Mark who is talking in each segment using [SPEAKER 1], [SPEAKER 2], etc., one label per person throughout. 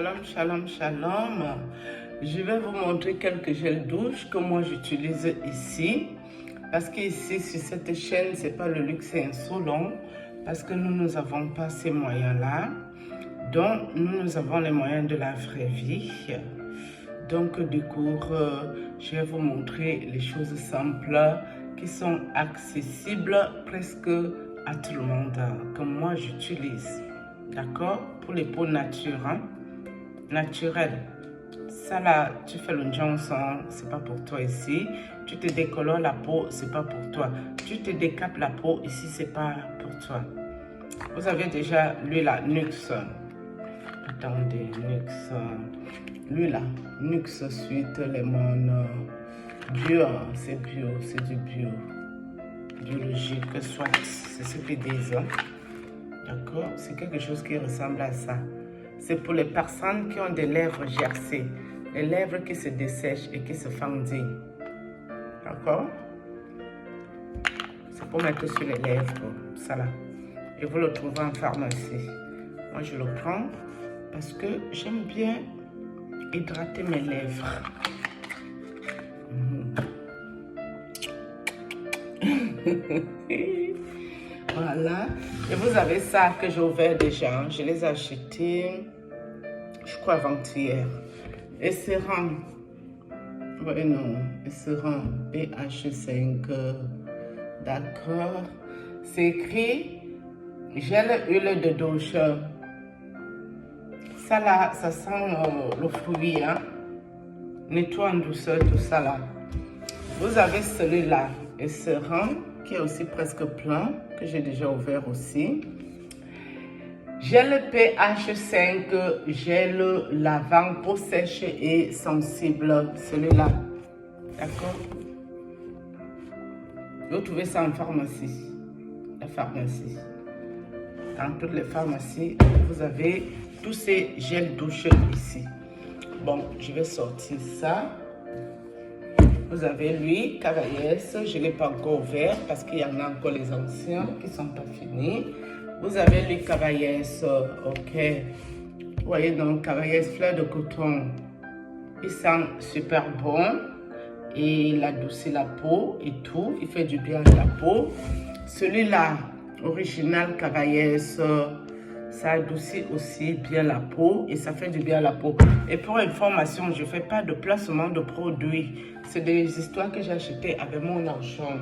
[SPEAKER 1] Shalom, shalom, shalom. Je vais vous montrer quelques gels douche que moi j'utilise ici. Parce qu'ici, sur cette chaîne, c'est pas le luxe insolent. Parce que nous n'avons pas ces moyens-là. Donc, nous avons les moyens de la vraie vie. Donc, du coup, je vais vous montrer les choses simples qui sont accessibles presque à tout le monde, que moi j'utilise. D'accord? Pour les peaux naturelles. Ça là, tu fais le Johnson, c'est pas pour toi ici. Tu te décolores la peau, c'est pas pour toi. Tu te décapes la peau, ici c'est pas pour toi. Vous avez déjà l'huile à Nuxe. Attendez, Nuxe. L'huile à Nuxe suite lemon. Bio, c'est bio, c'est du bio. Biologique, soit, c'est ce qu'ils disent. D'accord? C'est quelque chose qui ressemble à ça. C'est pour les personnes qui ont des lèvres gercées, les lèvres qui se dessèchent et qui se fendillent. D'accord? C'est pour mettre sur les lèvres, ça là. Et vous le trouvez en pharmacie. Moi, je le prends parce que j'aime bien hydrater mes lèvres. Voilà. Et vous avez ça que j'ai ouvert déjà. Je les ai achetés, je crois, avant-hier. Esserant. Oui, non. Esserant. pH5. D'accord. C'est écrit gel huile de douche. Ça là, ça sent le fruit. Hein? Nettoie en douceur, tout ça là. Vous avez celui-là, Esserant, qui est aussi presque plein, que j'ai déjà ouvert aussi. Gel pH5, gel lavant, peau sèche et sensible, celui-là. D'accord? Vous trouvez ça en pharmacie. La pharmacie. Dans toutes les pharmacies, vous avez tous ces gels douche ici. Bon, je vais sortir ça. Vous avez lui, Cavaillès, je ne l'ai pas encore ouvert parce qu'il y en a encore les anciens qui ne sont pas finis. Vous avez lui, Cavaillès, ok. Vous voyez donc, Cavaillès fleur de coton. Il sent super bon et il adoucit la peau et tout. Il fait du bien à la peau. Celui-là, original Cavaillès, ça adoucit aussi bien la peau et ça fait du bien à la peau. Et pour information, je ne fais pas de placement de produits. C'est des histoires que j'ai achetées avec mon argent.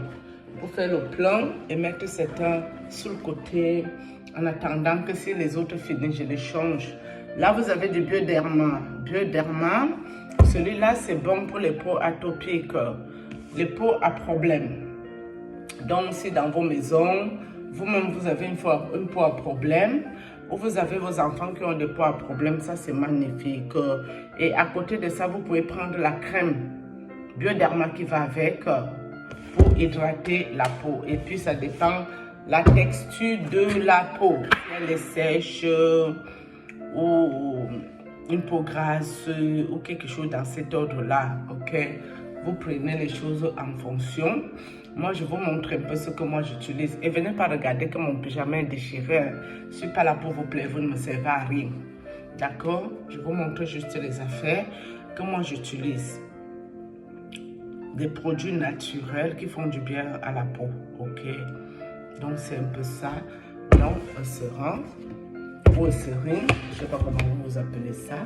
[SPEAKER 1] Pour faire le plan et mettre certains sur le côté en attendant que si les autres finissent, je les change. Là, vous avez du Bioderma. Bioderma, celui-là, c'est bon pour les peaux atopiques, les peaux à problème. Donc, si dans vos maisons, vous-même, vous avez une peau à problème, ou vous avez vos enfants qui ont des peaux à problème, ça c'est magnifique. Et à côté de ça, vous pouvez prendre la crème Bioderma qui va avec pour hydrater la peau. Et puis ça dépend la texture de la peau. Si elle est sèche ou une peau grasse ou quelque chose dans cet ordre-là, ok? Vous prenez les choses en fonction. Moi, je vous montre un peu ce que moi j'utilise. Et venez pas regarder que mon pyjama est déchiré. Je ne suis pas là pour vous plaire, vous ne me servez à rien. D'accord? Je vous montre juste les affaires que moi j'utilise. Des produits naturels qui font du bien à la peau. Ok? Donc, c'est un peu ça. Donc, Esserant ou Esserine, je ne sais pas comment vous appelez ça.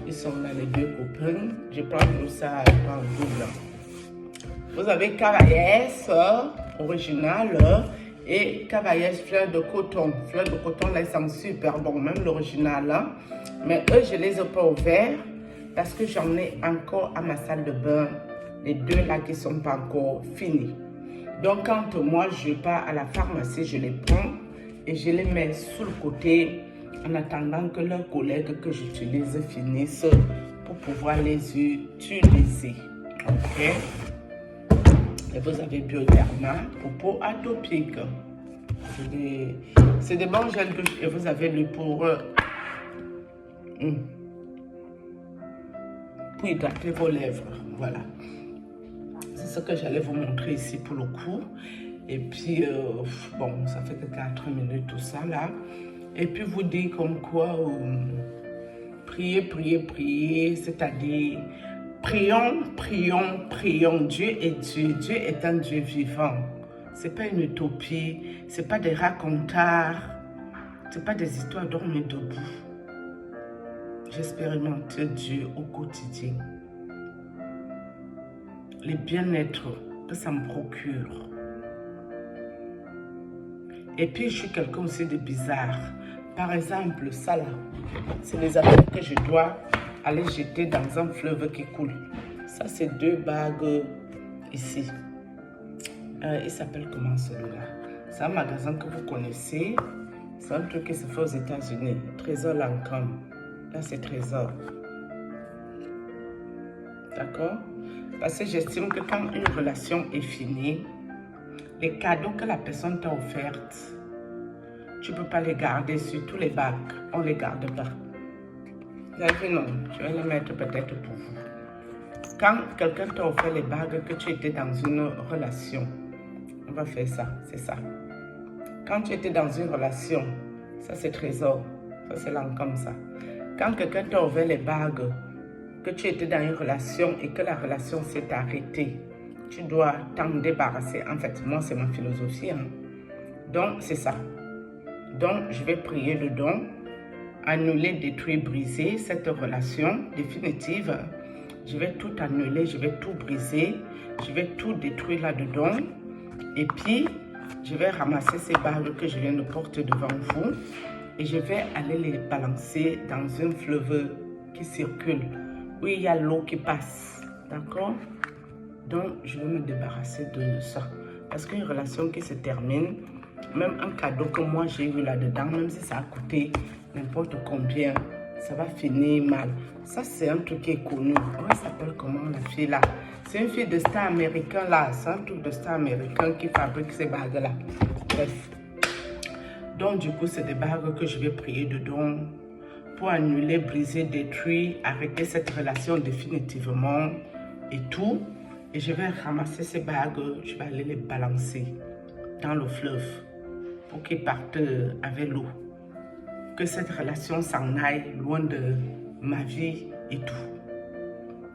[SPEAKER 1] Ils sont là, les deux copains. Je prends tout ça en double. Vous avez Cavaillès original et Cavaillès fleur de coton. Fleur de coton, là, ils sont super bons, même l'original. Hein? Mais eux, je ne les ai pas ouverts parce que j'en ai encore à ma salle de bain. Les deux là qui ne sont pas encore finis. Donc, quand moi, je pars à la pharmacie, je les prends et je les mets sur le côté en attendant que leurs collègues que j'utilise finissent pour pouvoir les utiliser. Ok? Et vous avez Bioderma pour peau atopique. C'est des bons gels douche. Et vous avez le pour hydrater vos lèvres. Voilà. C'est ce que j'allais vous montrer ici pour le coup. Et puis, bon, ça fait que 4 minutes tout ça là. Et puis vous dire comme quoi, Priez, priez, priez, c'est-à-dire, prions, prions, prions. Dieu est Dieu. Dieu est un Dieu vivant. Ce n'est pas une utopie, ce n'est pas des racontards, ce n'est pas des histoires d'hommes debout. J'expérimente Dieu au quotidien. Les bien-être que ça me procure. Et puis, je suis quelqu'un aussi de bizarre. Par exemple, ça là, c'est les affaires que je dois aller jeter dans un fleuve qui coule. Ça, c'est 2 bagues ici. Il s'appelle comment celui-là? C'est un magasin que vous connaissez. C'est un truc qui se fait aux États-Unis. Trésor Lancôme. Là, c'est Trésor. D'accord? Parce que j'estime que quand une relation est finie, les cadeaux que la personne t'a offerts, tu ne peux pas les garder sur tous les bacs. On ne les garde pas. Vous avez vu, non? Je vais les mettre peut-être pour vous. Quand quelqu'un t'a offert les bagues, que tu étais dans une relation, on va faire ça, c'est ça. Quand tu étais dans une relation, ça c'est Trésor, ça c'est l'an comme ça. Quand quelqu'un t'a offert les bagues, que tu étais dans une relation et que la relation s'est arrêtée, tu dois t'en débarrasser. En fait, moi c'est ma philosophie. Hein. Donc c'est ça. Donc je vais prier dedans, annuler, détruire, briser cette relation définitive. Je vais tout annuler, je vais tout briser, je vais tout détruire là-dedans. Et puis, je vais ramasser ces bagues que je viens de porter devant vous et je vais aller les balancer dans un fleuve qui circule, où il y a l'eau qui passe. D'accord? Donc, je vais me débarrasser de ça. Parce qu'une relation qui se termine, même un cadeau que moi j'ai eu là-dedans, même si ça a coûté n'importe combien, ça va finir mal. Ça, c'est un truc qui est connu. Elle s'appelle comment la fille là? C'est une fille de star américain là. C'est un truc de star américain qui fabrique ces bagues là. Bref. Donc, du coup, c'est des bagues que je vais prier dedans pour annuler, briser, détruire, arrêter cette relation définitivement et tout. Et je vais ramasser ces bagues, je vais aller les balancer dans le fleuve pour qu'ils partent avec l'eau. Que cette relation s'en aille loin de ma vie et tout.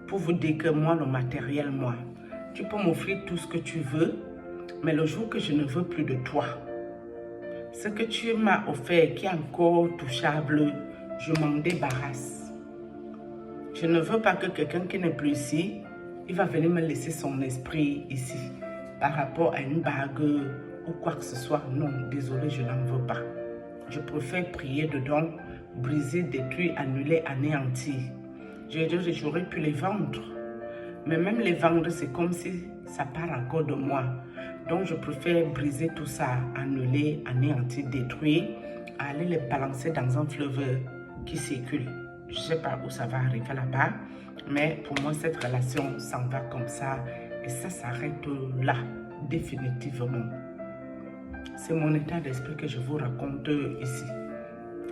[SPEAKER 1] Pour vous dire que moi, le matériel, moi, tu peux m'offrir tout ce que tu veux, mais le jour que je ne veux plus de toi, ce que tu m'as offert qui est encore touchable, je m'en débarrasse. Je ne veux pas que quelqu'un qui n'est plus ici, il va venir me laisser son esprit ici par rapport à une bague ou quoi que ce soit. Non, désolé, je n'en veux pas. Je préfère prier dedans, briser, détruire, annuler, anéantir. J'aurais pu les vendre. Mais même les vendre, c'est comme si ça part encore de moi. Donc, je préfère briser tout ça, annuler, anéantir, détruire, aller les balancer dans un fleuve qui circule. Je ne sais pas où ça va arriver là-bas, mais pour moi, cette relation s'en va comme ça et ça s'arrête là, définitivement. C'est mon état d'esprit que je vous raconte ici.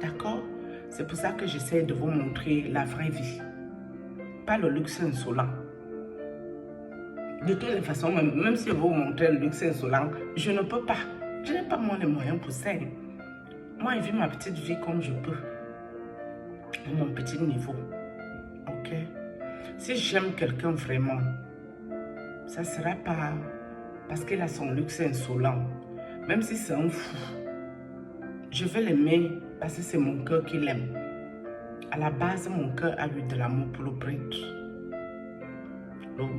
[SPEAKER 1] D'accord? C'est pour ça que j'essaie de vous montrer la vraie vie. Pas le luxe insolent. De toutes les façons, même si vous montrez le luxe insolent, je ne peux pas. Je n'ai pas moi les moyens pour ça. Moi, je vis ma petite vie comme je peux. À mon petit niveau. Ok? Si j'aime quelqu'un vraiment, ça ne sera pas parce qu'il a son luxe insolent. Même si c'est un fou, je vais l'aimer parce que c'est mon cœur qui l'aime. À la base, mon cœur a eu de l'amour pour le prêtre.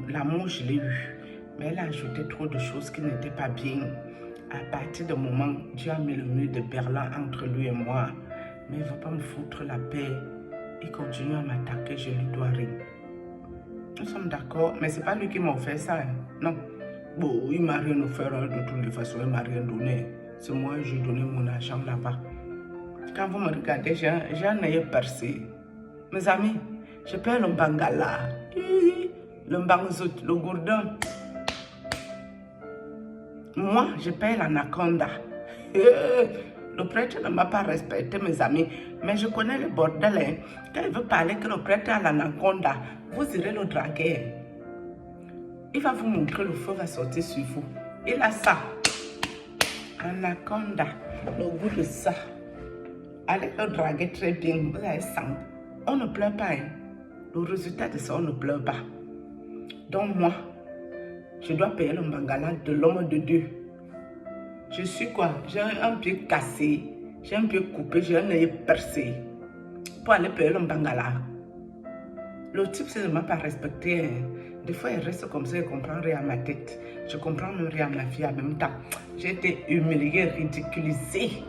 [SPEAKER 1] L'amour, je l'ai eu. Mais elle a ajouté trop de choses qui n'étaient pas bien. À partir du moment où Dieu a mis le mur de Berlin entre lui et moi, mais il ne va pas me foutre la paix. Il continue à m'attaquer, je lui dois rien. Nous sommes d'accord, mais ce n'est pas lui qui m'a offert ça. Hein. Non. Bon, il ne m'a rien offert de toutes les façons, il ne m'a rien donné. C'est moi, j'ai donné mon argent là-bas. Quand vous me regardez, j'ai un œil percé. Mes amis, je paye le bangala, le bangzout, le gourdon. Moi, je paye l'anaconda. Le prêtre ne m'a pas respecté, mes amis. Mais je connais le bordel. Hein. Quand il veut parler que le prêtre a l'anaconda, vous irez le draguer. Il va vous montrer, le feu va sortir sur vous. Il a ça. Anaconda, le goût de ça. Allez le draguer très bien. Vous allez sentir. on ne pleure pas. Hein. Le résultat de ça, on ne pleure pas. Donc moi, je dois payer le Mbangala de l'homme de Dieu. Je suis quoi? J'ai un pied cassé, j'ai un pied coupé, j'ai un œil percé. Pour aller payer le Mbangala. Le type, c'est ne m'a pas respecté. Hein. Des fois, il reste comme ça, il ne comprend rien à ma tête. Je ne comprends même rien à ma fille en même temps. J'ai été humiliée, ridiculisée.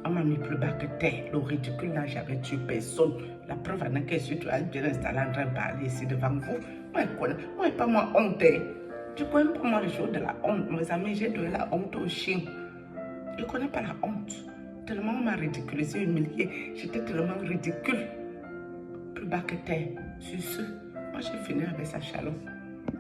[SPEAKER 1] On m'a mis plus bas que terre. Le ridicule, là, j'avais tué personne. La preuve en est que je suis bien installée en train de parler ici devant vous. Moi, je n'ai pas moi honte. Tu ne connais pas moi le jour de la honte. Mes amis, j'ai donné la honte aux chiens. Je ne connais pas la honte. Tellement on m'a ridiculisée, humiliée. J'étais tellement ridicule. Plus bas que terre. Sur ce, moi, j'ai fini avec ça, Shalom.